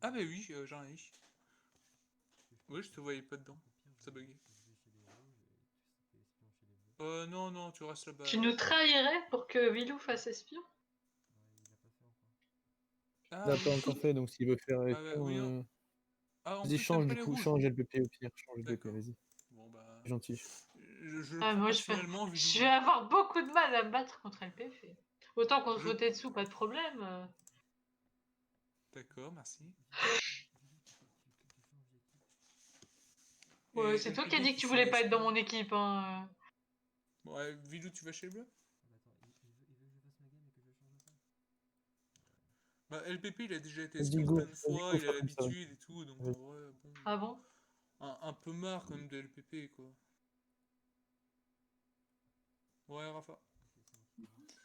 Ah bah oui, j'en ai. Oui, je te voyais pas dedans. Au pire, Ça buguait. je vais chez les rouges et tu fais espion chez les bleus. Non, non, tu restes Tu là-bas. nous trahirais pour que Vilou fasse espion? Ouais, il l'a pas fait encore. Il Ah l'a pas oui. encore fait, donc s'il veut faire Ah bah espion, oui, non. Ah, en vas-y, plus, t'aimes change pas du les coup, rouges. change LPP au pire, change LPP, D'accord. vas-y. Bon bah... C'est gentil. Je le Ah, prends moi, personnellement, je Vilou. vais avoir beaucoup de mal à me battre contre LPF. Autant contre Je... Tetsu, pas de problème. D'accord, merci. Vilou, tu changes d'équipe. Ouais, Et c'est toi qui as LPP dit que qui tu fait voulais pas être dans l'espion. mon équipe, hein. Bon, ouais, Vilou, tu vas chez le bleu? Ah bah attends, il veut que je fasse ma game et que je change pas. Bah, LPP, il a déjà été Vas-y, espion go, plein de vas-y, fois, go, il a faire comme ça. l'habitude et tout, donc en Vas-y. vrai, bon... Ah bon? Un peu marre quand même de LPP, quoi. Ouais, Rafa. Ok, c'est moi qui commence.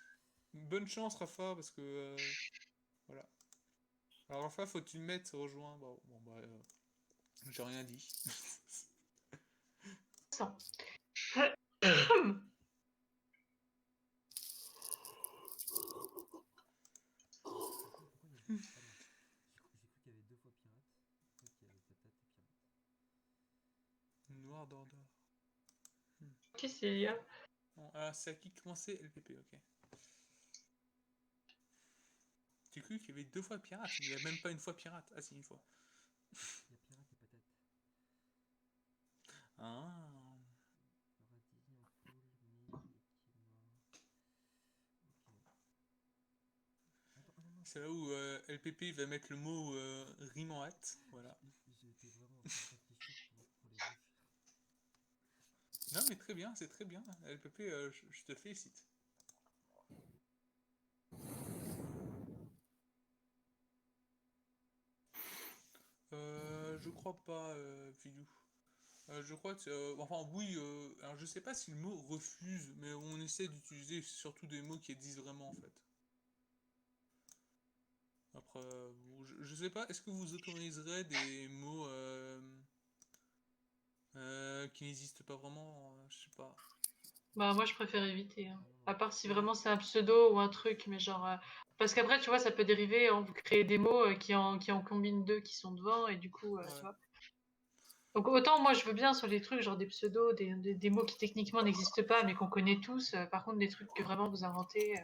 Bonne chance, Rafa, parce que... voilà. Alors, Rafa, faut que tu le mettes, rejoint. Bon bah... j'ai rien dit. Ça. Pourquoi il y a deux... Ah non. J'ai cru qu'il y avait deux fois pirate. En fait, il y avait patate et pirate. Noir d'Ordre. Ok, c'est... Bon, ah, c'est à qui de commencer? LPP, ok. J'ai cru qu'il y avait deux fois pirate, mais il n'y a même pas une fois pirate. Ah si, une fois. Il y a pirate et patate. Ah. Paradis, ampoule, mine, liquide noir. Ok. Attends, ah non, non. C'est là où LPP va mettre le mot rime en hâte. Voilà. J'étais vraiment en train de réfléchir pour les rouges. Non mais très bien, c'est très bien. LPP, je te félicite. Je crois pas, Vilou. Je crois que... enfin oui, alors je sais pas si le mot refuse, mais on essaie d'utiliser surtout des mots qui disent vraiment en fait. Après, bon, je sais pas, est-ce que vous autoriserez des mots qui n'existent pas vraiment? Je sais pas. Bah, moi, je préfère éviter, hein. Ah non, À non. part si Ouais. vraiment c'est un pseudo ou un truc, mais genre... Parce qu'après, tu vois, ça peut dériver, hein, vous créez des mots qui en combinent deux qui sont devant, et du coup, tu Ouais. vois. Donc autant, moi, je veux bien sur les trucs, genre des pseudos, des mots qui techniquement n'existent pas, mais qu'on connaît tous. Par contre, des trucs que vraiment vous inventez...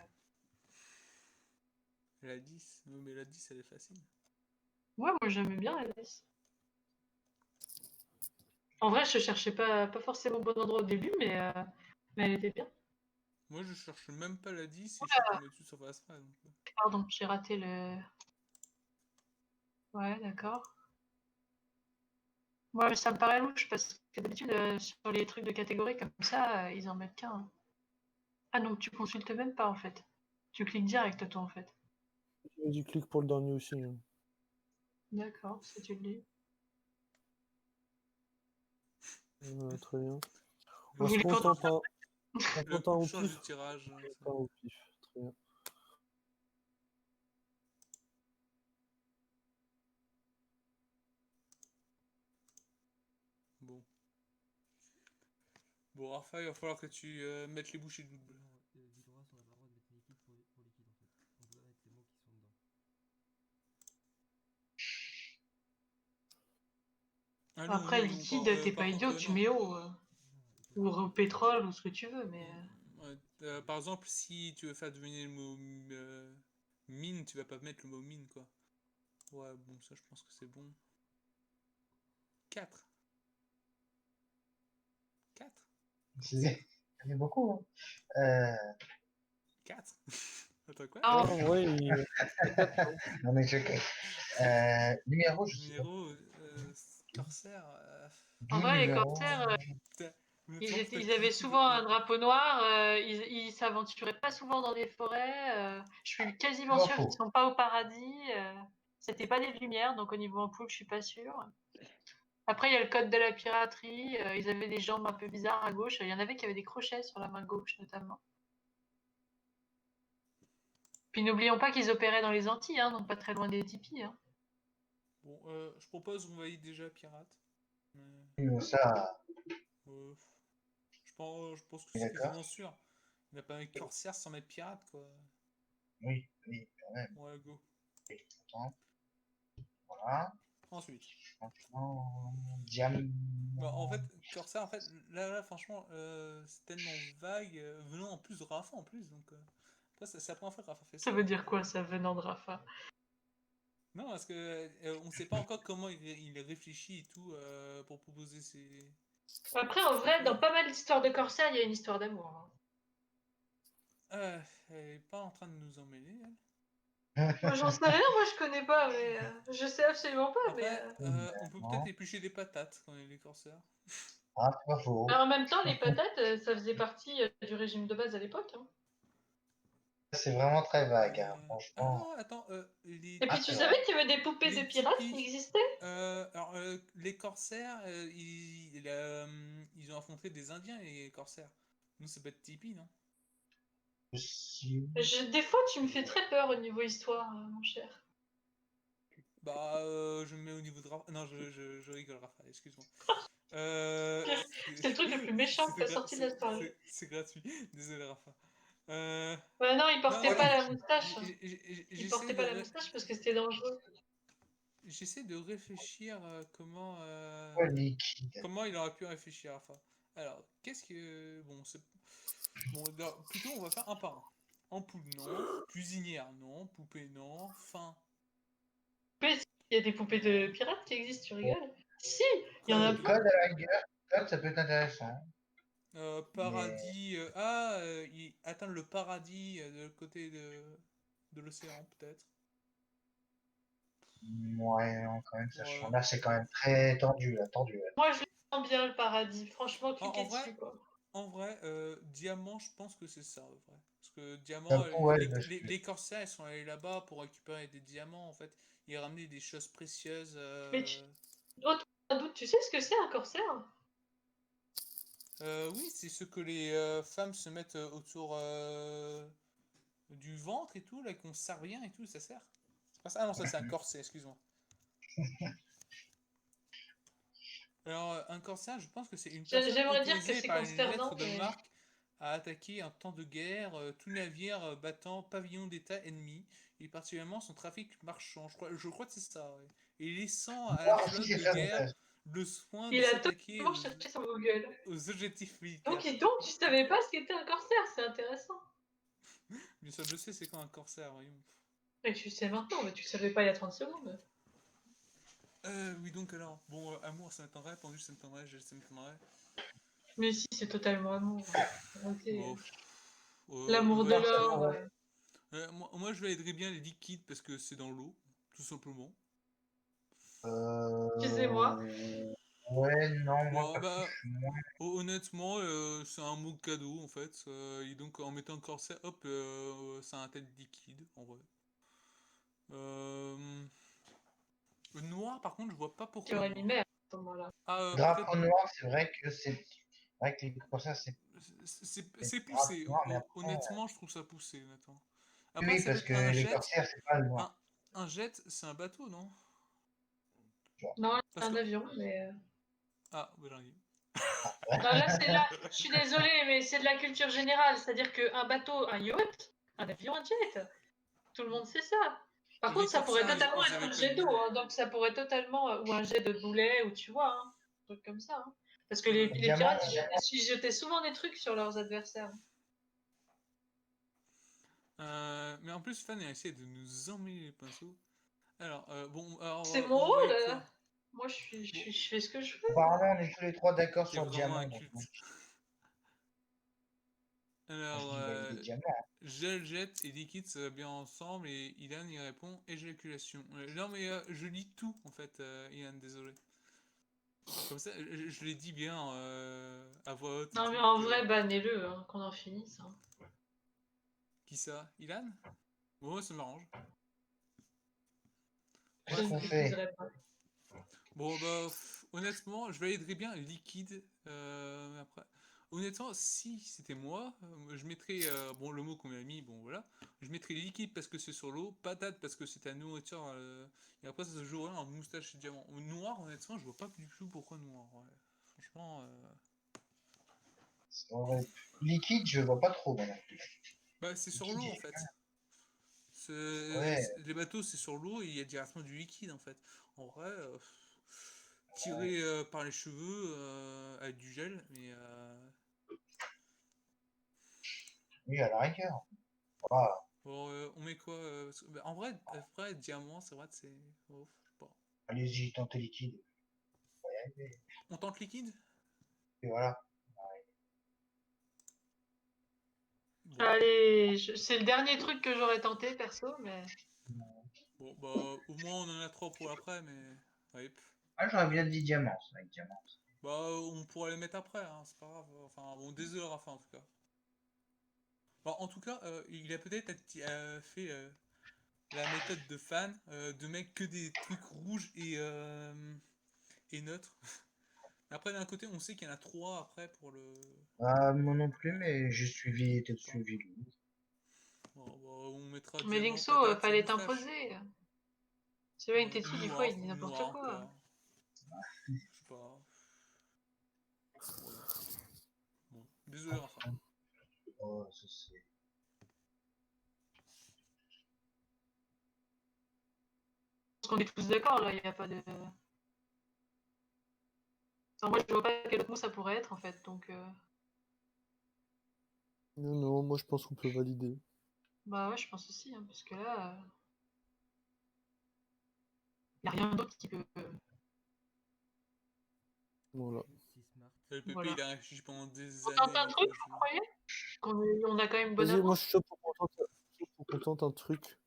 La 10. Non, mais la 10, elle est facile. Ouais, moi, j'aimais bien la 10. En vrai, je cherchais pas forcément au bon endroit au début, mais elle était bien. Moi, je cherche même pas la 10 et je suis tombé dessus sur Astra. Donc... Pardon, j'ai raté le... Ouais, d'accord. Moi, ça me paraît louche parce que d'habitude, sur les trucs de catégorie comme ça, ils en mettent qu'un, hein. Ah, donc tu consultes même pas en fait. Tu cliques direct, toi, en fait. Vas-y, clique pour le dernier aussi, hein. D'accord, si tu le dis. Très bien. Vous On se voulez qu'on... contente, hein. On Le tente un coup au change de pif. tirage. On tente un au pif. Très bien. Bon. Bon, Rafa, il va falloir que tu mettes les bouchées doubles. Non, Villeroy, on n'a pas le droit de mettre une équipe pour liquide en fait. On doit mettre les mots qui sont dedans. Ah non, Après, non, non, liquide, t'es pas par contre, idiot, tu non. mets eau. Non, ils peuvent Ou mettre au pétrole, ou ce que tu veux, mais... Ouais, tu peux par mettre. exemple, si tu veux faire deviner le mot mine, tu vas pas mettre le mot mine, quoi. Ouais, bon, ça, je pense que c'est bon. 4. 4. Comment ça? Ça fait beaucoup, hein. 4. Attends, quoi? Non, Ah, en vrai, On est choqué. Numéro, je sais pas. Numéro, corsaire, en 10 vrai, les numéros. corsaires, putain, ils, maintenant que étaient, t'as ils avaient cliqué souvent un drapeau noir, ils s'aventuraient pas souvent dans des forêts. Je suis C'est quasiment pas sûre qu'ils faux. sont pas au paradis. C'était pas des lumières, donc au niveau ampoule, je suis pas sûre. Après, il y a le code de la piraterie. Ils avaient des jambes un peu bizarres à gauche. Il y en avait qui avaient des crochets sur la main gauche, notamment. Puis n'oublions pas qu'ils opéraient dans les Antilles, hein, donc pas très loin des tipis, hein. Bon, je propose qu'on valide déjà pirate. Mais, Ça, euh, je pense que c'est d'accord. quasiment sûr. Il n'y a pas un corsaire sans mettre pirate, quoi. Oui, oui, quand même. Ouais, go. Attends. Voilà. Ensuite. Maintenant, diamant. Bah, en fait, Corsair, en fait, là franchement, c'est tellement vague, venant en plus de Rafa en plus, donc après, c'est la première fois que Rafa fait Ça ça. veut dire quoi, ça, venant de Rafa? Non, parce que on sait pas encore comment il réfléchit et tout pour proposer ses. Après, en vrai, dans pas mal d'histoires de corsaires, il y a une histoire d'amour, hein. Elle est pas en train de nous emmêler, elle. Moi, j'en sais rien, moi, je connais pas, mais je sais absolument pas, mais... Après, on peut peut-être éplucher des patates quand on est les corsaires. Ah, c'est pas faux. Alors, en même temps, les patates, ça faisait partie du régime de base à l'époque, hein. C'est vraiment très vague, hein, franchement. Attends, les. Et puis, Ah, tu c'est savais vrai. qu'il y avait des poupées de Les pirates tipis. qui existaient? Alors, les corsaires, ils ont affronté des Indiens, les corsaires. Nous, c'est pas de Tipeee, non? Possible. Des fois, tu me fais très peur au niveau histoire, mon cher. Bah, je me mets au niveau de Rafa. Non, je rigole, Rafa, excuse-moi. C'est le truc le plus méchant que t'as sorti de la soirée. C'est gratuit. Désolé, Rafa. Ouais, non, il Non, portait non, pas la moustache. Il j'essaie portait pas la moustache parce que c'était dangereux. j'essaie de réfléchir Ouais, liquide. comment il aurait pu réfléchir, Rafa. Alors, qu'est-ce que. Bon, bon, plutôt, on va faire un par un. Ampoule, non. Cuisinière, non. Poupée, non. Fin. Il y a des poupées de pirates qui existent, tu rigoles? Si, il y en a Code plein. à la rigueur, code, ça peut être intéressant. Mais Paradis. Il atteindre le paradis de l'autre côté de l'océan, peut-être. ouais, non, quand même, ça Ouais. change. Là, c'est quand même très tendu, là, tendu. Là. Moi, je le sens bien, le paradis. Franchement, En cliquez vrai, dessus, quoi. diamant, je pense que c'est ça, en vrai. Parce que diamant, D'un coup, ouais, je me suis- les corsaires, ils sont allés là-bas pour récupérer des diamants, en fait. Ils ramenaient des choses précieuses. Mais autre doute, tu sais ce que c'est un corsaire? Oui, c'est ce que les femmes se mettent autour du ventre et tout, là, qu'on sert rien et tout, ça sert. C'est pas ça? Ah non, ça c'est un corset, excuse-moi. Alors, un corsaire, je pense que c'est une personne J'aimerais dire que autorisée c'est par une lettre consternant, de mais... marque à attaquer en temps de guerre tout navire battant pavillon d'État ennemi, et particulièrement son trafic marchand. Je crois que c'est ça, ouais. Et laissant à la Moi aussi, flotte c'est de très guerre intéressant. le soin de Il a s'attaquer totalement cherché sur Google. aux objectifs militaires. Donc, tu savais pas ce qu'était un corsaire, c'est intéressant. Bien sûr, je sais c'est quoi un corsaire, voyons. Et tu sais maintenant, mais tu savais pas il y a 30 secondes. Oui, donc alors, bon, amour, ça m'étonnerait, pendu, ça m'étonnerait, gel, ça m'étonnerait. Mais si, c'est totalement amour. Arrêtez. Bon, on L'amour va de être- Ça l'or. pourrait. moi, je validerais bien les liquides parce que c'est dans l'eau, tout simplement. Excusez-moi. Ouais, non, moi, Bon, perso, bah, je suis moins. honnêtement, c'est un mot cadeau en fait. Et donc en mettant corsaire, hop, ça a un tel liquide en vrai. Euh, le noir, par contre, je vois pas Tu pourquoi aurais mis noir. mère à ce moment-là. Peut-être. Drapeau noir, c'est vrai que c'est. Avec les corsaires, c'est C'est drapeau poussé. noir, mais après. Honnêtement, je trouve ça poussé, honnêtement. Après, Oui, c'est parce vrai que qu'un les jet, corsaires, c'est pas le noir. un jet, c'est un bateau, non? Non, c'est Parce que. un avion, mais... Ah, ouais, j'en ai. Non, là, je suis désolée, mais c'est de la culture générale. C'est-à-dire qu'un bateau, un yacht, un avion, un jet. Tout le monde sait ça. Par contre, Les ça pourrait corsaires, totalement ils être avaient un pas jet de d'eau, boulet. hein. Donc ça pourrait totalement... Ou un jet de boulet, ou tu vois, hein. Un truc comme ça, hein. Parce que les Diamant, pirates, ils jetaient souvent des trucs sur leurs adversaires. Mais en plus, Fan a essayé de nous emmêler les pinceaux. Alors, bon, alors, C'est mon on va rôle. écrire. Moi, Bon, je fais ce que je veux. apparemment, on est tous les trois d'accord t'es sur vraiment diamant. un Donc, culte. moi, je Alors, dis bah, il est diamant. gel, jet et liquide, ça va bien ensemble. Et Ilan, il répond éjaculation. Non, mais je lis tout, en fait, Ilan, désolé. Comme ça, je l'ai dit bien à voix haute et Non, mais tout. en vrai, bannez-le, hein, qu'on en finisse, hein. Qui ça? Ilan? Bon, ça m'arrange. Je Qu'est-ce ne qu'on fait? diffuserai pas. Bon, bah, honnêtement, je validerais bien liquide. Après, honnêtement, si c'était moi, je mettrais, bon, le mot qu'on a mis, bon, voilà. Je mettrais liquide parce que c'est sur l'eau, patate parce que c'est ta nourriture, et après, ça se jouerait en moustache et diamant. Noir, honnêtement, je vois pas du tout pourquoi noir, ouais. Franchement, Ouais. Liquide, je vois pas trop. Voilà. bah, c'est sur Liquide, l'eau, en fait. Ouais, les bateaux, c'est sur l'eau et il y a directement du liquide en fait. En vrai, tiré par les cheveux avec du gel, mais oui, à la rigueur. Voilà. bon, on met quoi parce que, bah, en vrai, après, diamant, c'est vrai que c'est. Oh, je sais pas. Allez-y, tentez liquide. Ouais, On tente liquide? et voilà. Bon. Allez, c'est le dernier truc que j'aurais tenté, perso, mais... Bon, bah, au moins on en a trois pour après, mais. Ouais, Ah, j'aurais bien dit diamant, ça, avec diamant. bah, on pourra les mettre après, hein, c'est pas grave. Enfin, bon, désolé Rafa en tout cas. Bon, en tout cas, il a peut-être fait la méthode de fan, de mettre que des trucs rouges et neutres. Après, d'un côté, on sait qu'il y en a trois après pour le. Ah, moi non plus, Bon, mais j'ai suivi, peut-être enfin, suivi lui. bon, bah, on mettra Mais diamant, Linkso, patate et fallait moustache. t'imposer. C'est vrai, Ou Tetsu, des fois, noir, il dit ou n'importe noir, quoi. quoi. Je sais pas. Ouais. Bon, désolé Rafa. Oh, ça c'est. Parce qu'on est tous d'accord, là, il n'y a pas de... Enfin, moi, je vois pas quel autre mot ça pourrait être, en fait, donc... Non, non, moi je pense qu'on peut valider. Bah ouais, je pense aussi, hein, parce que là... Il n'y a rien d'autre qui peut... Voilà. C'est smart. Le PP, Voilà. il a réfléchi pendant des On tente années un avant truc, que je. vous croyez on a quand même une bonne Vas-y, moi avance. je suis chaud pour qu'on tente un truc.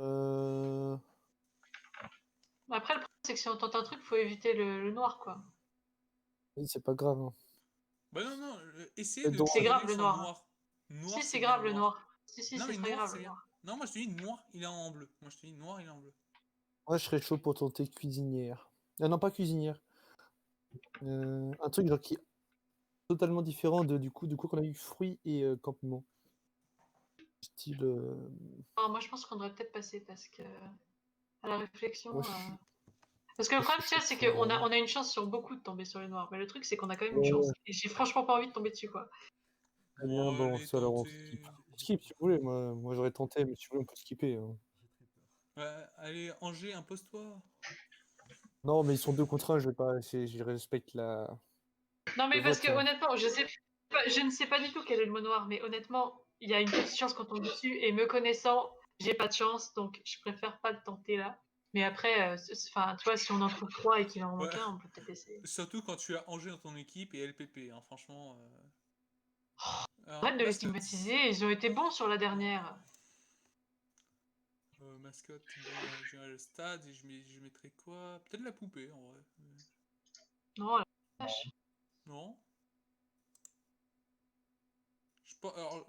Euh... Après, le problème, c'est que si on tente un truc, faut éviter le noir, quoi. Vas-y, c'est pas grave, hein. Bah non, non, essayez Et de donc, C'est grave, cuisiner le sans noir. noir. Si, Noir, c'est c'est bien, grave, le noir. noir. Si, Non, c'est mais très noir, grave, c'est le bien. noir. Non, moi je te dis noir, il est en bleu. Moi je te dis noir, il est en bleu. moi je serais chaud pour tenter cuisinière. Ah non, pas cuisinière. Un truc genre qui est totalement différent du coup qu'on a eu fruits et campement. Style. Non, moi, je pense qu'on devrait peut-être passer, parce que... À la réflexion... Moi, je suis, Parce que le moi, je suis problème, tu chaud vois, c'est pour. qu'on a une chance sur beaucoup de tomber sur le noir. Mais le truc, c'est qu'on a quand même une chance. Ouais, Et j'ai franchement pas envie de tomber dessus, quoi. très bien, Bon, bon, allez, ça alors on skip. tentez. On skip si vous voulez, moi j'aurais tenté, mais si vous voulez, on peut skipper, hein. J'ai très peur. Allez, Angers, impose-toi. Non, mais ils sont deux contre un, je vais pas. Je respecte Non, le mais parce vote, que hein. honnêtement, je ne sais pas du tout quel est le mot noir, mais honnêtement, il y a une petite chance qu'on tombe dessus. Et me connaissant, j'ai pas de chance, donc je préfère pas le tenter là. Mais après, enfin, tu vois, si on en trouve trois et qu'il en Ouais. manque un, on peut peut-être essayer. Surtout quand tu as Angers dans ton équipe et LPP, hein, franchement. Alors, Arrête de les mascotte. stigmatiser, ils ont été bons sur la dernière. Mascotte, bon, j'irai le stade et je mettrai quoi? Peut-être la poupée en vrai. Non, la vache. Non? Je pas, alors,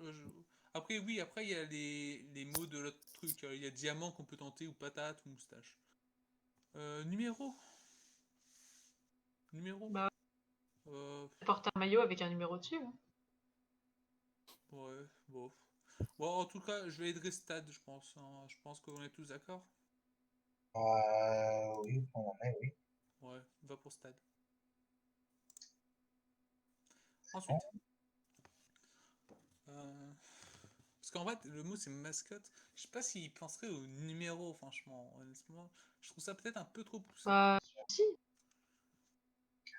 après, oui, après il y a les mots de l'autre truc. Il y a diamant qu'on peut tenter, ou patate, ou moustache. Numéro? Numéro? Bah, Euh, elle porte un maillot avec un numéro dessus, hein. ouais, bof. Bon, en tout cas, je vais aider stade, je pense, hein. Je pense qu'on est tous d'accord. Oui, on en est, oui. Ouais, va pour stade. Bon. Ensuite, parce qu'en fait, le mot c'est mascotte. Je sais pas s'il penserait au numéro, franchement. Honnêtement, je trouve ça peut-être un peu trop poussé. Bah, si. Qui,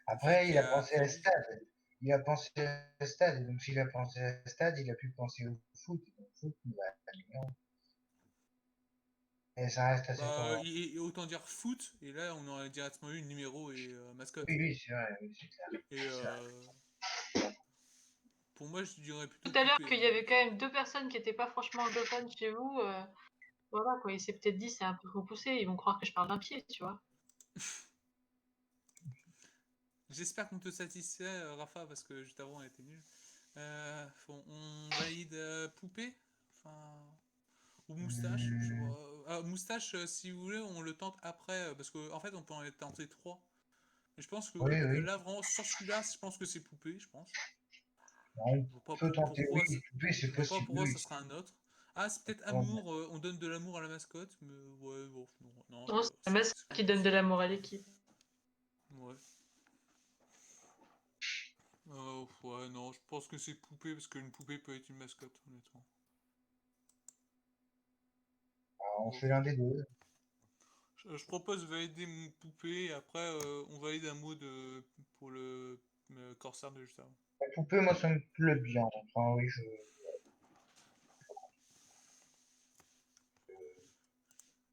Après, qui il a a pensé à produit. stade. Il a pensé à stade. Et donc, s'il a pensé à stade, il a pu penser au foot. Donc, foot, il va à numéro. Et ça reste assez Bah, convaincant. autant dire foot, et là on aurait directement eu numéro et mascotte. Oui, oui, c'est vrai, oui, c'est clair. Et C'est vrai. pour moi, je dirais Tout plutôt à l'heure poupée, qu'il hein, y avait quand honnêtement. même deux personnes qui étaient pas franchement anglophones chez vous. Voilà, quoi. Il s'est peut-être dit, c'est un peu repoussé. Ils vont croire que je parle d'un pied, tu vois. J'espère qu'on te satisfait, Rafa, parce que juste avant on était nuls. On valide poupée, enfin, ou moustache, je sais Hum, pas. Moustache, si vous voulez, on le tente après, parce qu'en fait on peut en tenter trois. Mais je pense que oui, oui. là, vraiment, sur celui-là, je pense que c'est poupée, je pense. On Je vois pas peut tenter, pourquoi, oui. Oui, c'est je vois pas possible. pourquoi Oui, ça sera un autre. Ah, c'est peut-être oui. amour, on donne de l'amour à la mascotte, mais ouais, bon, non, non, Non, c'est la masque c'est qui donne de repoussé. l'amour à l'équipe. Ouais. Ouais, non, je pense que c'est poupée, parce qu'une poupée peut être une mascotte, honnêtement. On fait l'un des deux. Je propose de valider mon poupée, et après on valide un mot pour le corsaire de juste avant. La poupée, moi, ça me plaît bien. Enfin, oui,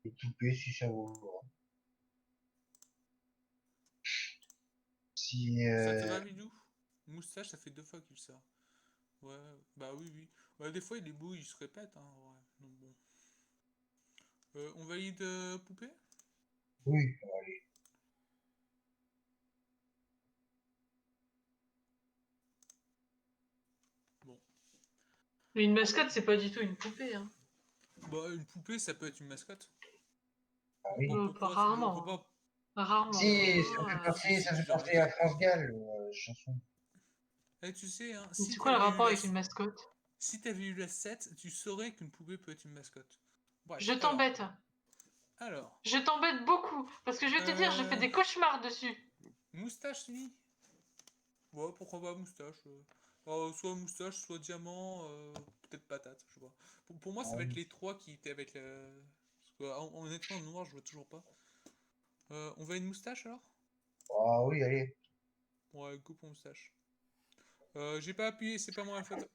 les poupées, si ça vaut. Si, Ça te va, Vidou? Moustache, ça fait 2 fois qu'il sort. Ouais, bah oui, oui. Ouais, des fois, il est beau, il se répète, hein, ouais. Donc bon. On valide poupée? oui, allez. Bon. Mais une mascotte, c'est pas du tout une poupée. Hein. Bah, une poupée, ça peut être une mascotte. Ah oui. Pas Pourquoi? rarement. Pourquoi Hein. Rarement. Si, Franchement, si, ça fait tu l'as penser envie. à France Gall, chanson. Eh, tu sais, hein, mais c'est quoi le rapport avec une mascotte? si t'avais eu la 7, tu saurais qu'une poupée peut être une mascotte. Bref, Je t'embête. alors, Je t'embête beaucoup. Parce que je vais te dire, je fais des cauchemars dessus. moustache, lui. Ouais, pourquoi pas moustache. Soit moustache, soit diamant, peut-être patate, je sais pas. Pour moi, Ah ça va être oui. les trois qui étaient avec la... Parce que, honnêtement, le noir, je vois toujours pas. On va une moustache, alors? Ah oui, allez. Ouais, go pour moustache. J'ai pas appuyé, c'est pas moi la faute.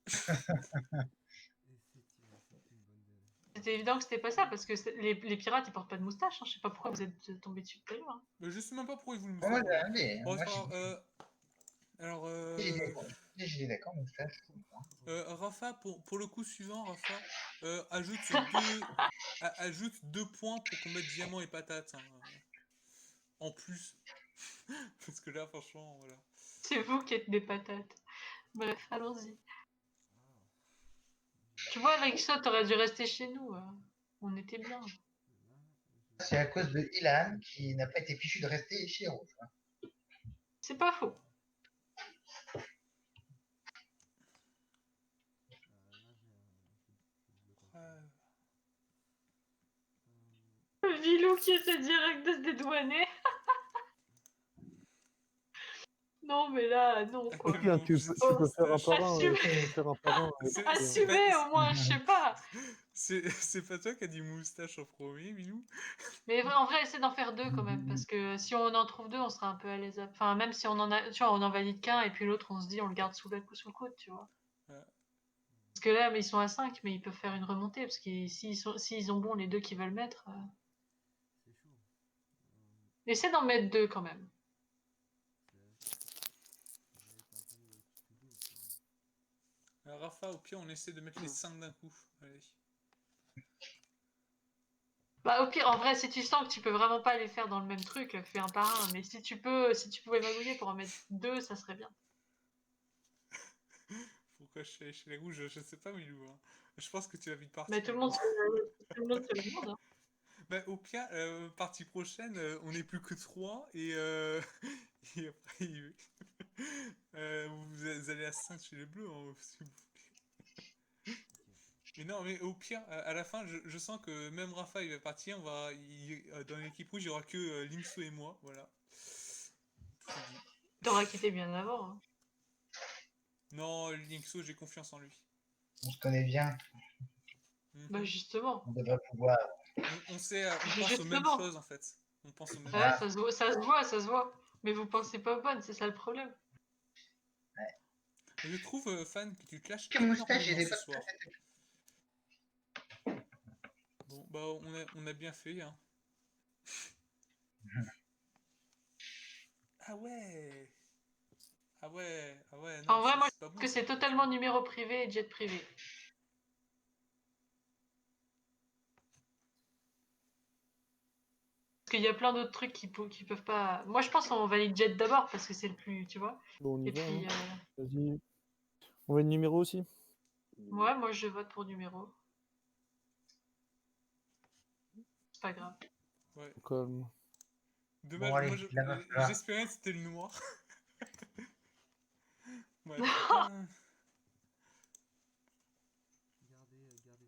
Effectivement, c'était une bonne. C'était évident que c'était pas ça, parce que les pirates, ils portent pas de moustache. Hein. Je sais pas pourquoi vous êtes tombé dessus tout à l'heure. Hein. Mais je sais même pas pourquoi ils voulaient me Moi, faire revenir. allez, Bon, c'est moi, pas grave, alors, j'ai d'accord, moustache. Rafa, pour le coup suivant, Rafa, ajoute ajoute 2 points pour qu'on mette diamant et patate, hein, en plus. Parce que là, franchement, voilà. C'est vous qui êtes des patates. Bref, allons-y. Tu vois, avec ça, t'aurais dû rester chez nous. On était bien. C'est à cause de Ilan qui n'a pas été fichu de rester chez Rouge. C'est pas faux. Vilou qui essaie direct de se dédouaner. Non, mais là, non, quoi. Ah, Oui, hein, tu peux faire un par un. Assume- Tu peux faire un par un. Assumez au moins, je sais pas. C'est pas toi qui as dit moustache en premier, Milou? Mais en vrai, essaie d'en faire 2 quand même, parce que si on en trouve 2, on sera un peu à l'aise. Enfin, même si on en a, tu vois, on en valide qu'un, et puis l'autre, on se dit, on le garde sous le coude, tu vois. Ouais. Parce que là, mais ils sont à 5, mais ils peuvent faire une remontée, parce que s'ils ont bon les 2 qui veulent mettre, C'est chaud. essaie d'en mettre 2 quand même. Alors, Rafa, au pire, on essaie de mettre les 5 d'un coup. Allez. Bah, au pire, en vrai, si tu sens que tu peux vraiment pas les faire dans le même truc, fais un par un. Mais si tu pouvais magouiller pour en mettre 2, ça serait bien. Pourquoi je suis chez les rouges? Je sais pas, Milou, hein. Je pense que tu vas vite partir. Mais tout le monde se le demande. Hein. Bah, au pire, partie prochaine, on n'est plus que 3 et, et après, vous allez à 5 chez les bleus, hein, si vous voulez. Mais non, mais au pire, à la fin, je sens que même Rafa il va partir. Dans l'équipe rouge, il n'y aura que Linkso et moi, voilà. Tout est dit. T'auras quitté bien avant. Hein. Non, Linkso, j'ai confiance en lui. On se connaît bien, Bah, Mhm. justement. on devrait pouvoir. On pense aux mêmes Justement. choses en fait. On pense aux mêmes Ouais, choses. ça se voit, ça se voit. Mais vous pensez pas aux bonnes, c'est ça le problème. Je trouve, Fan, que tu clashes Que moustache, énormément j'ai ce pas soir. Bon, bah, on a bien fait, hein. Ah ouais! Ah ouais, ah ouais, non, En vrai, moi, c'est je pas pense bon que ça. c'est totalement numéro privé et jet privé. Parce qu'il y a plein d'autres trucs qui peuvent pas. Moi, je pense qu'on valide jet d'abord parce que c'est le plus, tu vois. Bon, on y Et va. puis, Hein. Vas-y. On va le numéro aussi. ouais, moi, je vote pour numéro. C'est pas grave. Ouais. Calme. Dommage, Bon, moi allez, là, va falloir. j'espérais que c'était le noir. Bref. Gardez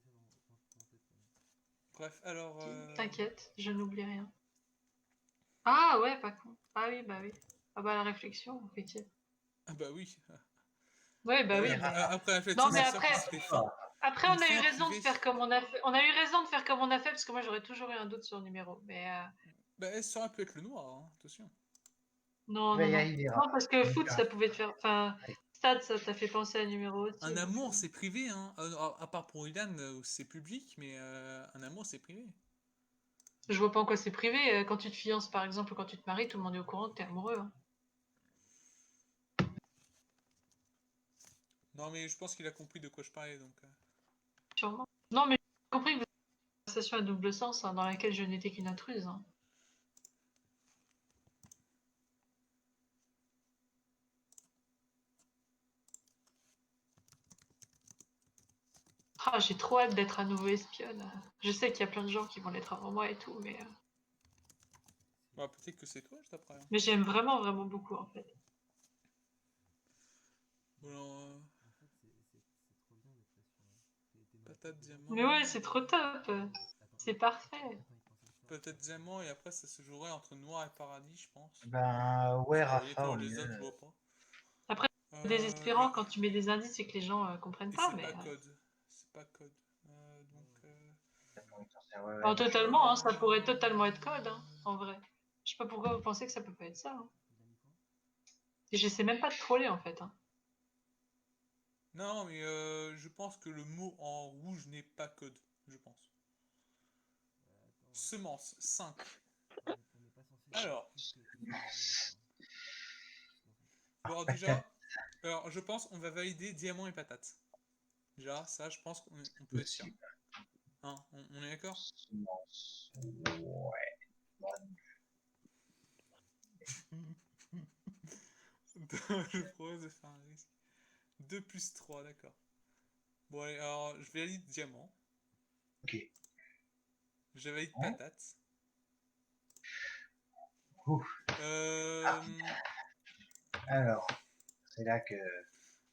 ça dans tête. Bref, alors. T'inquiète, je n'oublie rien. Ah ouais, pas con. Ah oui, bah oui. Ah bah la réflexion, effectivement. Ah bah oui. Ouais, bah oui. Mais Mais... Après Non, réflexion, mais c'est sûr après, que c'était fin. Après, Une on a eu fin raison de privée. faire comme on a fait. On a eu raison de faire comme on a fait, parce que moi, j'aurais toujours eu un doute sur le numéro. Mais Bah, ça aurait pu être le noir, hein, attention. non, Il va non, y non. arriver. Non, parce que On foot, verra. ça pouvait te faire. Enfin, stade, ça t'a fait penser à un numéro aussi. Un donc, amour, c'est privé, hein. À part pour Ilan, où c'est public, mais un amour, c'est privé. Je vois pas en quoi c'est privé. Quand tu te fiances, par exemple, ou quand tu te maries, tout le monde est au courant que t'es amoureux. Hein. Non, mais je pense qu'il a compris de quoi je parlais, donc. Sûrement. Non, mais j'ai compris que vous avez une conversation à double sens hein, dans laquelle je n'étais qu'une intruse. Hein. Ah, j'ai trop hâte d'être à nouveau espionne. Je sais qu'il y a plein de gens qui vont l'être avant moi et tout, Bah, peut-être que c'est toi, je t'apprends. mais j'aime vraiment, vraiment beaucoup en fait. Alors, En fait, c'est trop bien d'être là sur. T'es marqué patate dedans. Mais diamant. ouais, c'est trop top. C'est parfait. Attends, il pense à ça. Patate diamant, et après, ça se jouerait entre noir et paradis, je pense. Ben, Parce ouais, que, Rafa, honnêtement, au les autres, je mieux. vois pas. Après, c'est désespérant quand tu mets des indices et que les gens comprennent Et pas, c'est mais pas code. C'est pas code. Donc. Ouais, ouais, bon, non. totalement, hein, ça pourrait totalement être code, hein, en vrai. Je sais pas pourquoi vous pensez que ça peut pas être ça. Hein. Il a mis quoi? Et j'essaie même pas de troller en fait. Hein. Non, mais je pense que le mot en rouge n'est pas code. Je pense. Attends, Semence, 5. on n'est pas censé savoir Alors, plus que les numéros, Rafa. C'est pour ça. bon, alors Patate, déjà, alors, je pense qu'on va valider diamant et patate. Déjà, ça, je pense qu'on peut être sûr. possible. Hein, on est d'accord? Semence. Ouais. Je propose de faire un risque. 2 plus 3, d'accord. Bon, allez, alors, je valide diamant. Ok. Je valide Hein. patate. Ouf. Euh, Alors, c'est là que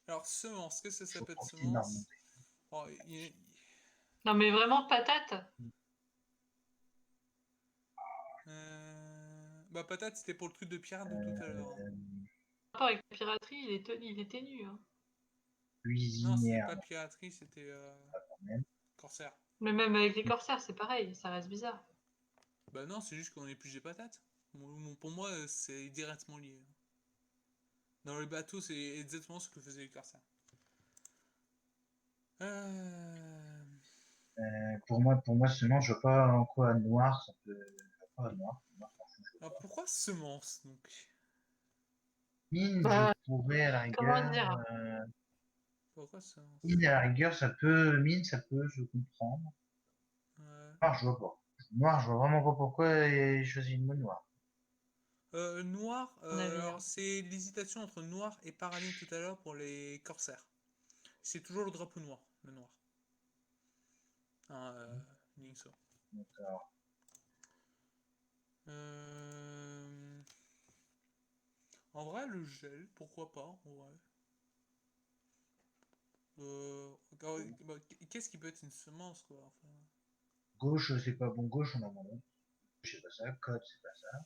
alors, semence, qu'est-ce que ça faut peut être continuer à semence? remonter. Oh, Non, mais vraiment patate. bah, patate, c'était pour le truc de pirate de tout à l'heure. Hein. Par rapport avec la piraterie, il est ténu. Hein. Non, c'était Cuisinière, pas piraterie, c'était quand même. corsaire. Mais même avec les corsaires, c'est pareil, ça reste bizarre. Bah non, c'est juste qu'on épluche patates. Pour moi, c'est directement lié. Dans les bateaux, c'est exactement ce que faisaient les corsaires. Euh... Pour moi, seulement, je vois pas en quoi noir, ça peut. Je vois pas noir. Noir, franchement, je vois Alors pas. pourquoi semence donc? Mine, je Bah, pourrais à la comment rigueur. dire? Pourquoi semence? Mine, à la rigueur, ça peut. Mine, ça peut, je comprends. Ouais. Noir, je vois pas. Noir, je vois vraiment pas pourquoi il choisit une mode noire. Noir, On avait. alors c'est l'hésitation entre noir et paradis tout à l'heure pour les corsaires. C'est toujours le drapeau noir, le noir. Hein, Nixo. D'accord. Euh... En vrai, le gel, pourquoi pas, en vrai. Bah, qu'est-ce qui peut être une semence, quoi, enfin. Gauche, c'est pas bon. Gauche, on a mon nom. C'est pas ça. Code, c'est pas ça.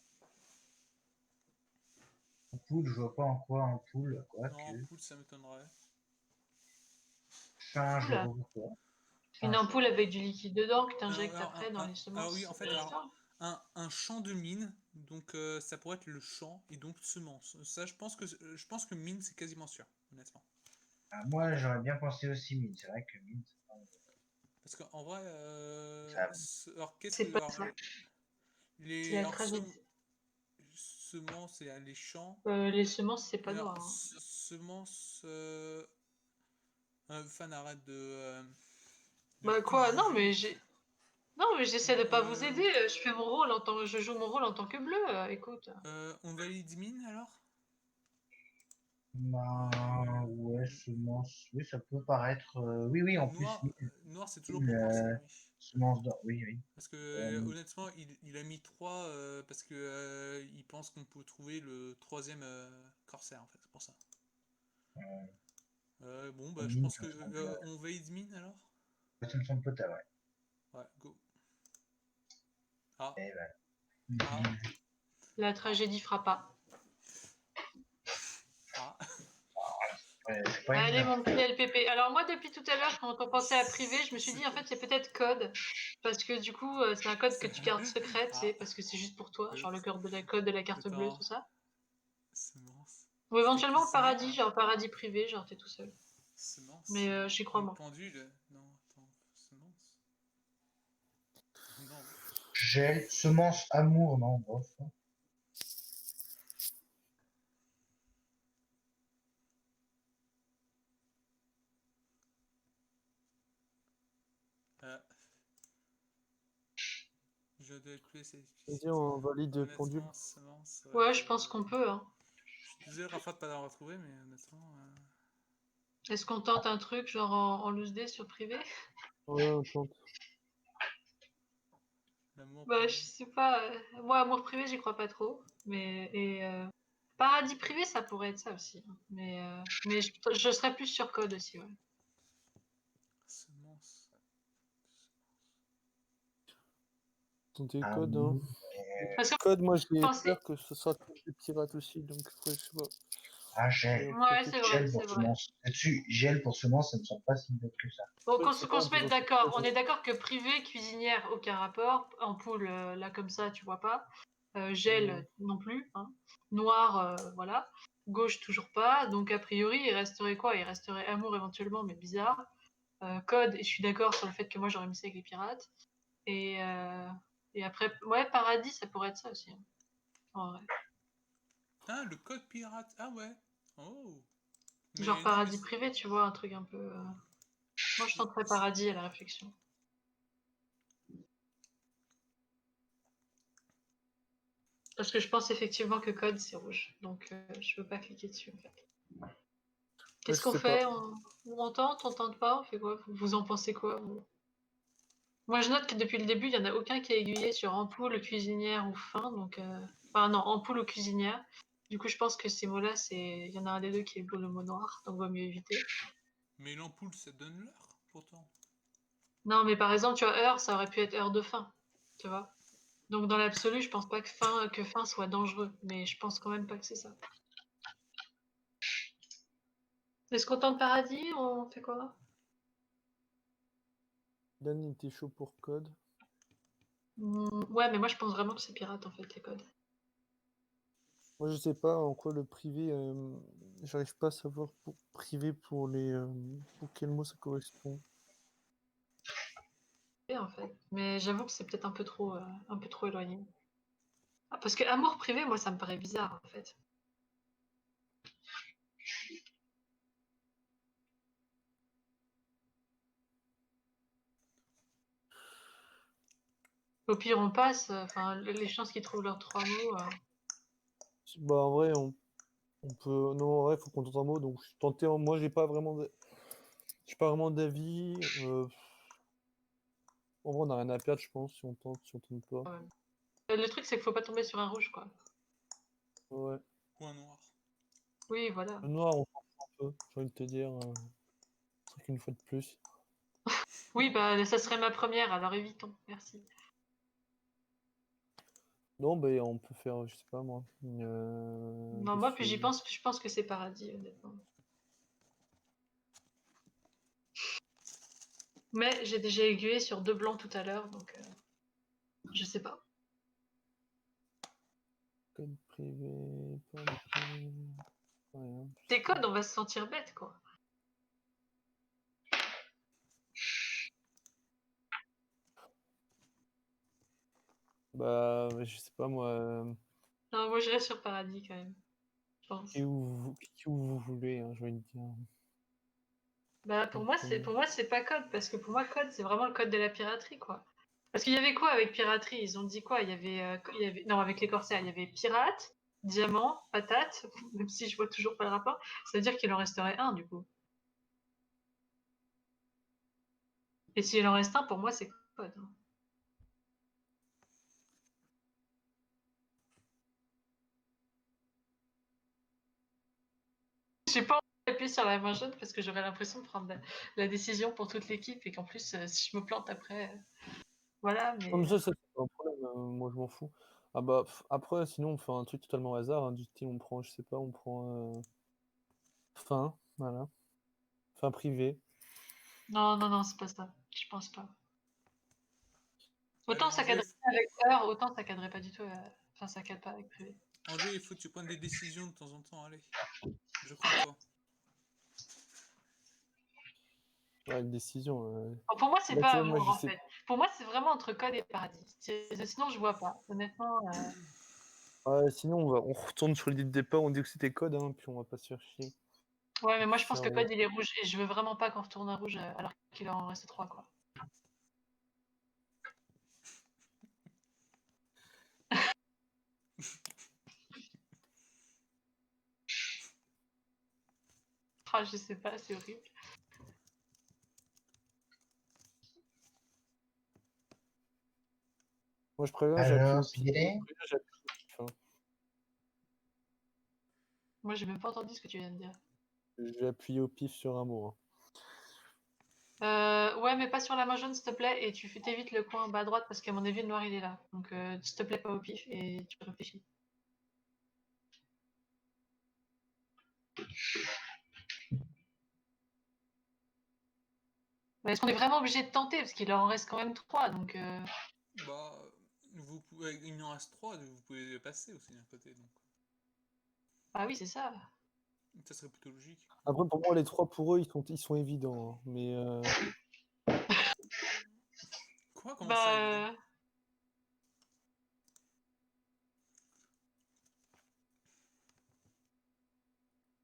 Ampoule, je vois pas en quoi ampoule, quoi Non, que. poule, ça m'étonnerait. Change, je Oula, vois pas pourquoi. une Change, ampoule avec du liquide dedans que tu Alors, injectes après dans les alors oui, semences. en Ça fait, doit être alors, ça. un champ de mine, donc ça pourrait être le champ, et donc semence. Ça, je pense que mine, c'est quasiment sûr, honnêtement. ah, moi, j'aurais bien pensé aussi mine. C'est vrai que mine, Parce qu'en vrai, ça. alors qu'est-ce C'est que, pas alors, ça. C'est les, la alors, tragédie. semences, et les champs, Les semences, c'est pas alors noir. Hein. semences, fan arrête de Bah quoi? Non, divulguer. mais non, mais j'essaie de pas vous Euh, aider. Je fais mon rôle je joue mon rôle en tant que bleu. Écoute. on valide mine alors? Ben, Euh, ouais, semence. Oui, ça peut paraître. Oui, oui, en plus, Noir, noir c'est toujours mine, pour corsaire, oui. semence d'or. Oui, oui. Parce que Euh, honnêtement, il a mis 3 parce que il pense qu'on peut trouver le troisième corsaire en fait, c'est pour ça. Bon bah je mine, pense ça que me semble, on valide mine alors? ça me semble potable, ouais. Ouais, go. Ah, Et ben, ah, La ah, tragédie fera pas. ah. C'est pas Allez, évident. mon petit LPP. Alors moi, depuis tout à l'heure, quand on pensait à privé, je me suis dit, en fait, c'est peut-être code. Parce que du coup, c'est un code que tu gardes secret, tu sais, Ah, parce que c'est juste pour toi, euh, genre le code de la carte bleue, attends, tout ça. semence. Ou C'était éventuellement cuisinière? paradis, genre paradis privé, genre t'es tout seul. Semence. Mais j'y crois, Une moi. pendule? Non, attends. Semence. Non. Gel, semence, amour, non, bof. Euh, je dois écouler cette Vas-y, on valide pendule. Honnêtement, semence. Ouais, je pense qu'on peut, hein. Je suis désolé, Rafa, de pas l'avoir retrouvé, mais honnêtement. Est-ce qu'on tente un truc, genre en loose day sur privé? Ouais, on tente. L'amour Bah, je privé. sais pas. Moi, amour privé, j'y crois pas trop. Paradis privé, ça pourrait être ça aussi, hein. Mais je serais plus sur code aussi, ouais. Semence. Tenter code, hein. Amour. Parce que Code, moi j'ai pensez. peur que ce soit des pirates aussi, donc après, je sais pas. Ah, gel. Et Ouais, peut-être- c'est vrai, Gel c'est pour vrai. semence. Là-dessus, gel pour semence, ça me semble pas si bête que ça. Bon, Ouais, c'est qu'on vrai, se on peut mette s'en d'accord. sortir. On est d'accord que privé, cuisinière, aucun rapport. Ampoule, là comme ça, tu vois pas. Gel, Ouais. non plus, hein. Noir, voilà. Gauche, toujours pas. Donc, a priori, il resterait quoi? Il resterait amour éventuellement, mais bizarre. Code, et je suis d'accord sur le fait que moi, j'aurais mis ça avec les pirates. Et, euh, et après, ouais, paradis, ça pourrait être ça aussi, hein, en vrai. Ah, le code pirate. Ah ouais. Oh. Genre Mais non, mais. paradis privé, tu vois, un truc un peu. Moi, je tenterais paradis à la réflexion. Parce que je pense effectivement que code, c'est rouge. Donc, je veux pas cliquer dessus, en fait. Ouais, Qu'est-ce je qu'on sais pas. fait? On tente pas? On fait quoi? Vous en pensez quoi, vous? Moi, je note que depuis le début, il y en a aucun qui a aiguillé sur ampoule, cuisinière ou faim. Donc, enfin, non, ampoule ou cuisinière. Du coup, je pense que ces mots-là, il y en a un des deux qui est le mot noir. Donc, vaut mieux éviter. Mais l'ampoule, ça donne l'heure, pourtant. Non, mais par exemple, tu vois, heure, ça aurait pu être heure de faim. Tu vois? Donc, dans l'absolu, je pense pas que faim soit dangereux. Mais je pense quand même pas que c'est ça. Est-ce qu'on tente paradis? On fait quoi? Dan était chaud pour code. Ouais, mais moi, je pense vraiment que c'est pirate, en fait, les codes. Moi, je sais pas en quoi le privé. J'arrive pas à savoir pour privé pour les. Pour quel mot ça correspond. En fait. Mais j'avoue que c'est peut-être un peu trop éloigné. Ah, parce que amour privé, moi, ça me paraît bizarre, en fait. Au pire, on passe. Enfin, les chances qu'ils trouvent leurs trois mots. Bah, en vrai, on peut. Non, en vrai, faut qu'on tente un mot. Donc, je suis tenté. Moi, j'ai pas vraiment d'avis. En vrai, on a rien à perdre, je pense, si on tente pas. Ouais. Le truc, c'est qu'il faut pas tomber sur un rouge, quoi. Ouais. Ou un noir. Oui, voilà. Le noir, on s'en fout un peu, j'ai envie de te dire. C'est vrai qu'une fois de plus. Oui, bah, ça serait ma première, alors évitons. Merci. Non, bah, on peut faire, je sais pas moi. Non, moi, plus j'y Dessus. pense, plus je pense que c'est paradis, honnêtement. Mais j'ai déjà aiguillé sur deux blancs tout à l'heure, donc je sais pas. Code privé, pas de privé. Rien. Tes codes, on va se sentir bête, quoi. Bah, je sais pas moi. Non, moi, je reste sur paradis, quand même. Je pense. Qui où vous voulez, hein, je vais te dire. Bah, pour moi, c'est pas code, parce que pour moi, code, c'est vraiment le code de la piraterie, quoi. Parce qu'il y avait quoi avec piraterie? Ils ont dit quoi? Non, avec les corsaires, il y avait pirate, diamant, patate, même si je vois toujours pas le rapport. Ça veut dire qu'il en resterait un, du coup. Et s'il en reste un, pour moi, c'est code, hein. J'ai pas envie d'appuyer sur la main jaune parce que j'aurais l'impression de prendre la décision pour toute l'équipe et qu'en plus, si je me plante après, voilà, Comme mais ça, c'est pas un problème, moi je m'en fous. Ah bah, après, sinon on fait un truc totalement au hasard, hein, du style on prend, je sais pas, on prend fin. Voilà. Enfin, privé. Non, non, non, c'est pas ça. Je pense pas. Autant Allez, ça cadrait avec heure, autant ça cadrait pas du tout. Enfin, ça cadre pas avec privé. Angers, il faut que tu prennes des décisions de temps en temps, allez. Je crois en toi. Ouais, une décision. Bon, pour moi, c'est Là, tu pas vois, moi, amour je en sais. fait. Pour moi, c'est vraiment entre code et paradis. Sinon, je vois pas. Honnêtement. Sinon, on retourne sur l'idée de départ, on dit que c'était code, hein, puis on va pas se faire chier. Ouais, mais moi, je pense Ça, que code il est rouge et je veux vraiment pas qu'on retourne à rouge alors qu'il en reste 3, quoi. Ah, je sais pas, c'est horrible. Moi, je préfère, j'appuie Alors, au pif. Spirit, Hein. Moi, j'ai même pas entendu ce que tu viens de dire. J'ai appuyé au pif sur un mot. Hein. Ouais, mais pas sur la main jaune, s'il te plaît, et tu t'évites le coin bas à droite parce qu'à mon avis, le noir il est là. Donc, s'il te plaît, pas au pif et tu réfléchis. Mais est-ce qu'on est vraiment obligé de tenter? Parce qu'il en reste quand même 3, donc. Bah, il en reste 3, vous pouvez les passer aussi d'un côté, donc. Ah oui, c'est ça. Ça serait plutôt logique. Après, pour moi, les 3 pour eux, ils sont évidents. Hein. Mais Quoi? Comment ça, évident? Bah.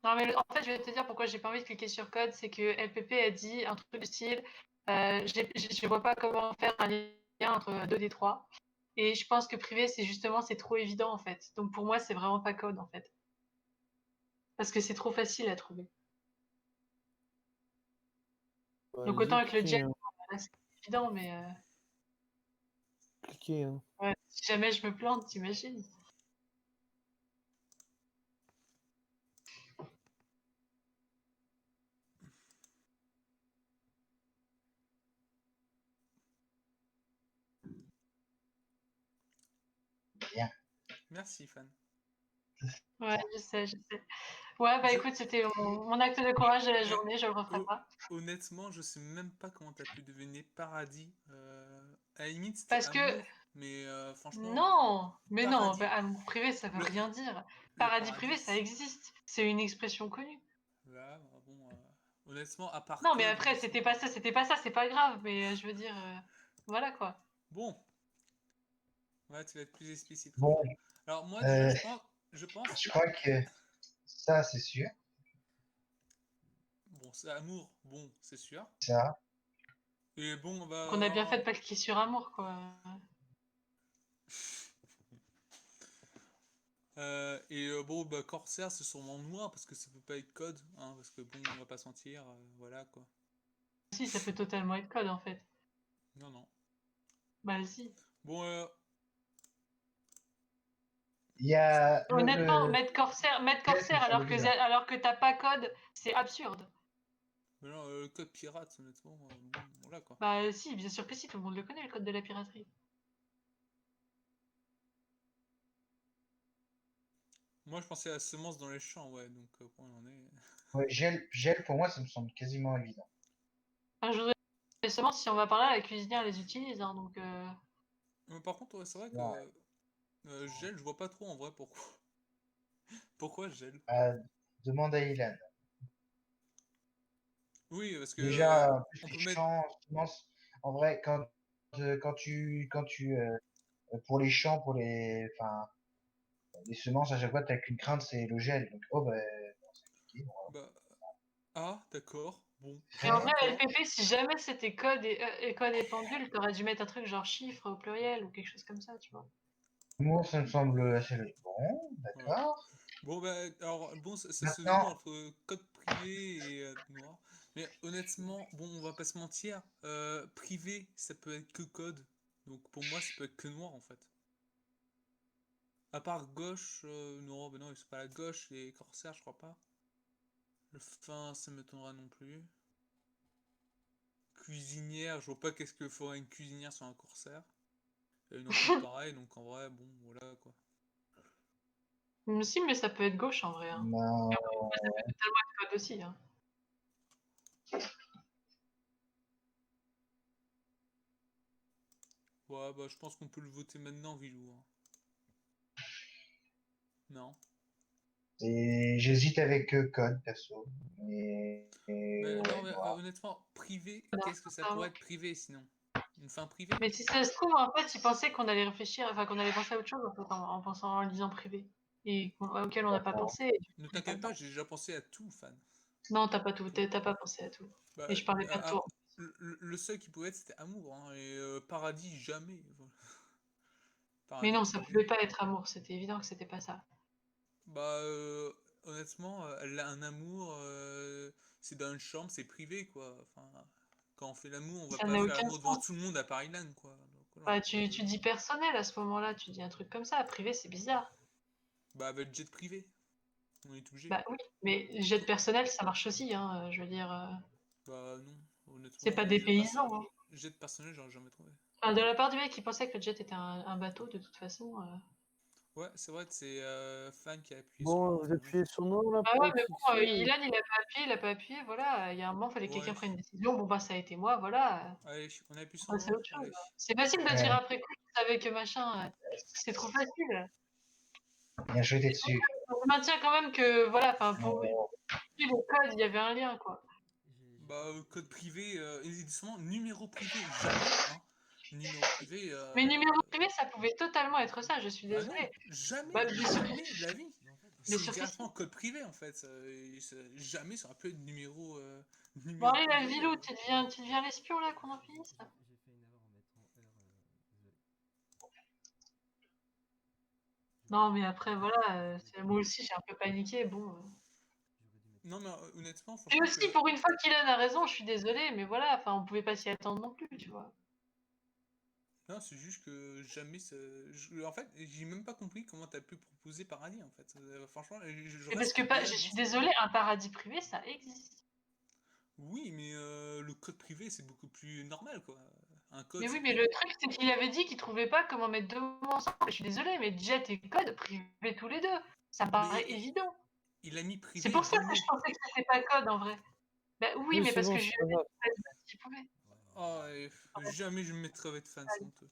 Non, mais en fait, je vais te dire pourquoi j'ai pas envie de cliquer sur code. C'est que LPP a dit un truc du style je vois pas comment faire un lien entre deux des trois. Et je pense que privé, c'est trop évident en fait. Donc pour moi, c'est vraiment pas code en fait. Parce que c'est trop facile à trouver. Donc autant allez-y, avec le cliquez. gel, Hein. là, c'est évident, mais Cliquez. Hein. ouais, si jamais je me plante, t'imagines? bien. Merci, fan. Ouais, je sais, je sais. Ouais, bah Je... écoute, c'était mon acte de courage de la Eh, journée, je le referai pas. honnêtement, je sais même pas comment t'as pu deviner paradis. À la limite, c'était Parce que amour, mais franchement, non, mais non, paradis. bah, amour privé, ça veut Le, rien dire. le Paradis privé, paradis. ça existe. C'est une expression connue. Là, bon, honnêtement, à part Non, mais code, après, honnêtement. c'était pas ça, c'est pas grave. Mais je veux dire, voilà quoi. Bon, ouais, tu vas être plus explicite comme Bon, ça. Alors moi, déjà, euh, je pense, je crois que ça, c'est sûr. bon, c'est amour, bon, c'est sûr. Ça. Et bon, Qu'on a bien fait bah, de pas cliquer sur amour, quoi. bon, bah, Corsair, c'est sûrement noir parce que ça peut pas être code, hein, parce que bon, on va pas sentir, voilà quoi. Si, ça peut totalement être code en fait. Non, non. Bah si. Bon, Il y a Honnêtement, le mettre gel, ça me Corsair semble bizarre. alors que t'as pas code, c'est absurde. mais non, code pirate, honnêtement, bon, voilà quoi. Bah si, bien sûr que si, tout le monde le connaît, le code de la piraterie. Moi, je pensais à la semence dans les champs, ouais, donc point on en est. Ouais, gel, pour moi, ça me semble quasiment évident. Enfin, je voudrais seulement si on va par là, la cuisinière les utilise, hein, donc Mais par contre, ouais, c'est vrai que Ouais. gel, je vois pas trop en vrai pourquoi. Pourquoi gel? Demande à Ilan. Oui, parce que Déjà, plus on les peut mettre. champs, semences, en vrai, pour les champs, enfin, les semences, à chaque fois, t'as qu'une crainte, c'est le gel. Donc, oh, ben, bon, c'est compliqué, bon, voilà. Bah, ah, d'accord. Bon, mais en vrai, d'accord. LPP, si jamais c'était code et pendule, t'aurais dû mettre un truc genre chiffre au pluriel ou quelque chose comme ça, tu vois. Humour, ça me semble assez logique. Bon, Ouais. d'accord. Bon, bah, alors, bon, ça se joue Maintenant, entre code privé et noir. Mais honnêtement, bon, on va pas se mentir, privé, ça peut être que code. Donc pour moi, ça peut être que noir en fait. À part gauche, non, bah non, c'est pas la gauche, les corsaires, je crois pas. Le fin, ça m'étonnera non plus. Cuisinière, je vois pas qu'est-ce que ferait une cuisinière sur un corsaire. Et non plus pareil, donc en vrai, bon, voilà quoi. Si, mais ça peut être gauche en vrai, hein. ben, Ça peut totalement être code aussi, hein. Ouais, bah je pense qu'on peut le voter maintenant, Vilou, hein. Non. Et j'hésite avec code perso. Mais Non, ouais, mais noir. honnêtement, privé, Voilà, qu'est-ce que ça pourrait être privé sinon? Une fin privée? Mais si ça se trouve, en fait, ils pensaient qu'on allait réfléchir, enfin qu'on allait penser à autre chose en, fait, en pensant en lisant privé. Et auquel on n'a pas pensé. Et du coup, Ne on n'a pas t'inquiète le pas, temps. j'ai déjà pensé à tout, fan. Non, t'as pas tout, t'as pas pensé à tout. Bah, Et je parlais pas de toi. le seul qui pouvait être, c'était amour, hein, et paradis, jamais. Voilà. Mais Paradis non, ça privé. pouvait pas être amour, c'était évident que c'était pas ça. Bah, honnêtement, elle a un amour, c'est dans une chambre, c'est privé, quoi. Enfin, quand on fait l'amour, on va Ça pas n'a faire aucun l'amour devant sens. tout le monde à Paris-Land, quoi. Donc, voilà, Bah, tu dis personnel à ce moment-là, tu dis un truc comme ça. Privé, c'est bizarre. bah, avec jet privé, on est obligé. Bah oui, mais jet personnel, ça marche aussi, hein, je veux dire. Bah, non, C'est honnêtement, pas des paysans, hein. jet personnel, j'aurais jamais trouvé. Enfin, de la part du mec qui pensait que le jet était un bateau, de toute façon. Ouais, c'est vrai, c'est Fan qui a appuyé sur Bon, non, vous c'est appuyez sur non là Ah pour ouais, être mais bon, fixé. Ilan, il a pas appuyé, voilà. Il y a un moment, il fallait que Ouais, quelqu'un prenne une décision. Bon, bah, ça a été moi, voilà. allez, on appuie sur Bah, c'est non, autre chose. allez. C'est facile de dire Ouais, après coup, tu savais que machin. C'est trop facile. bien joué, t'es dessus. On maintient quand même que, voilà, enfin, pour Ouais. le code, il y avait un lien, quoi. J'ai Bah, pas- code privé, et justement, numéro privé, jamais, hein. Numéro privé, Mais numéro privé, ça pouvait totalement être ça, je suis ah non, désolée. jamais, Bah, bien sûr que jamais de la vie. Mais en fait, bien C'est sûr que si. directement code privé en fait. Jamais ça aurait pu être numéro, Bon, numéro allez, la privé. Vilou, tu deviens l'espion, là, qu'on en finisse, là. j'ai fait une erreur en mettant heure. Désolé. Non, mais après, J'aurais voilà, dû mettre moi aussi, j'ai un peu paniqué, bon. J'aurais dû mettre Non mais honnêtement, Et franchement aussi, que pour une fois qu'Ilan a raison, je suis désolée, mais voilà, enfin, on pouvait pas s'y attendre non plus, tu vois. non, c'est juste que jamais ça. En fait, j'ai même pas compris comment t'as pu proposer Paradis en fait. Franchement, je Mais parce reste que, je bouleversé suis devant ça. désolée, un paradis privé, ça existe. Oui, mais le code privé c'est beaucoup plus normal quoi. Un code Mais oui, c'est mais le privé. truc, c'est qu'il avait dit qu'il trouvait pas comment mettre deux mots ensemble. Je suis désolée, mais Jet et Code, privés tous les deux. Ça me Mais paraît évident. il a mis C'est privé pour ça deux que je mots. pensais que c'était pas Code, en vrai. Bah oui, Oui, mais c'est parce bon, que je c'est lui pas avais grave. dit qu'il pouvait. Ouais, mais Oh, jamais je me mettrais avec fan, c'est honteux.